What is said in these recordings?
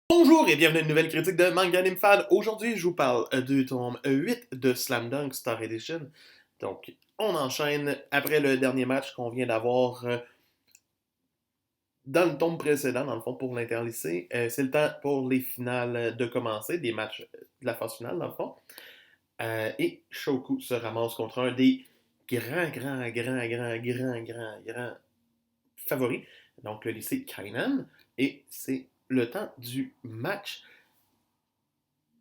Bonjour et bienvenue à une nouvelle critique de Manga Anime Fan. Aujourd'hui, je vous parle du tome 8 de Slam Dunk Star Edition. Donc, on enchaîne après le dernier match qu'on vient d'avoir dans le tome précédent, dans le fond, pour l'interlycée. C'est le temps pour les finales de commencer, des matchs de la phase finale, dans le fond. Et Shoku se ramasse contre un des grands favoris, donc le lycée Kainan. Et c'est le temps du match.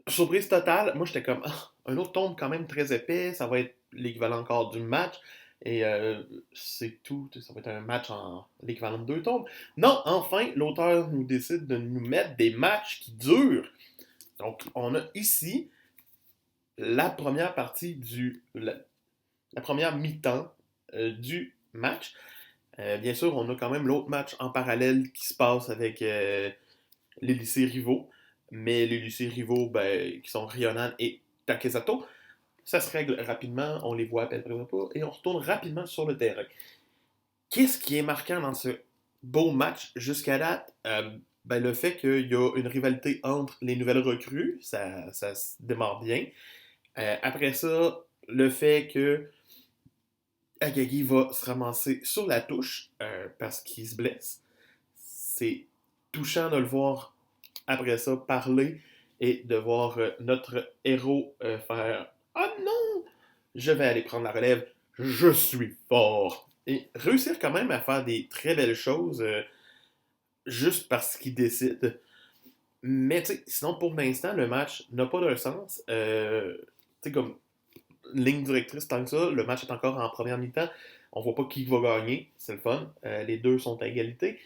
Surprise totale, moi j'étais comme un autre tome quand même très épais, ça va être l'équivalent encore du match. Et c'est tout, ça va être un match en l'équivalent de deux tomes. Non, enfin, l'auteur nous décide de nous mettre des matchs qui durent. Donc, on a ici la première partie la première mi-temps du match. Bien sûr, on a quand même l'autre match en parallèle qui se passe avec les lycées rivaux. Mais les lycées rivaux, qui sont Ryonan et Takesato, ça se règle rapidement, on les voit à peine pas, et on retourne rapidement sur le terrain. Qu'est-ce qui est marquant dans ce beau match jusqu'à date? Le fait qu'il y a une rivalité entre les nouvelles recrues, ça se démarre bien. Après ça, le fait que Akagi va se ramasser sur la touche parce qu'il se blesse. C'est touchant de le voir après ça parler et de voir notre héros faire Ah non, je vais aller prendre la relève, je suis fort. Et réussir quand même à faire des très belles choses juste parce qu'il décide. Mais tu sais, sinon pour l'instant, le match n'a pas de sens. Tu sais, comme ligne directrice tant que ça, le match est encore en première mi-temps. On voit pas qui va gagner, c'est le fun. Les deux sont à égalité.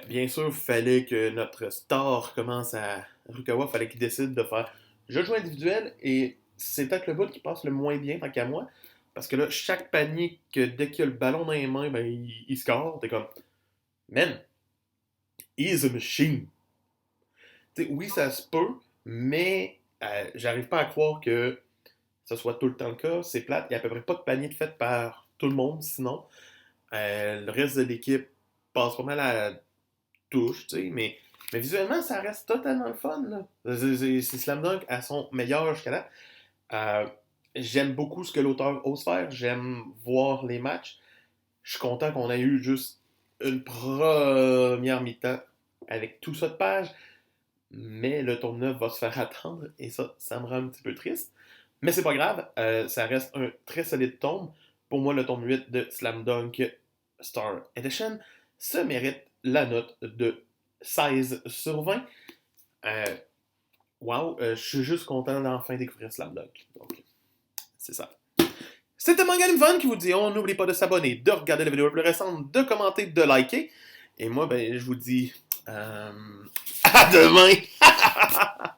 Bien sûr, il fallait que notre star commence à Rukawa, fallait qu'il décide de faire jeu de jeu individuel et c'est peut-être le bout qui passe le moins bien tant qu'à moi. Parce que là, chaque panier, que dès qu'il a le ballon dans les mains, il score. T'es comme, man, he's a machine. T'sais, oui, ça se peut, mais j'arrive pas à croire que ce soit tout le temps le cas. C'est plate, il y a à peu près pas de panier de fait par tout le monde, sinon. Le reste de l'équipe passe pas mal à la touche, tu sais, mais visuellement, ça reste totalement le fun, là. C'est Slam Dunk à son meilleur jusqu'à là. Euh, J'aime beaucoup ce que l'auteur ose faire. J'aime voir les matchs. Je suis content qu'on ait eu juste une première mi-temps avec tout ça de page. Mais le tome 9 va se faire attendre. Et ça me rend un petit peu triste. Mais c'est pas grave. Ça reste un très solide tome. Pour moi, le tome 8 de Slam Dunk Star Edition se mérite la note de 16 sur 20. Wow, je suis juste content d'enfin découvrir Slam Dunk. Donc, c'est ça. C'était Manga Fun qui vous dit on n'oublie pas de s'abonner, de regarder la vidéo la plus récente, de commenter, de liker. Et moi, je vous dis à demain!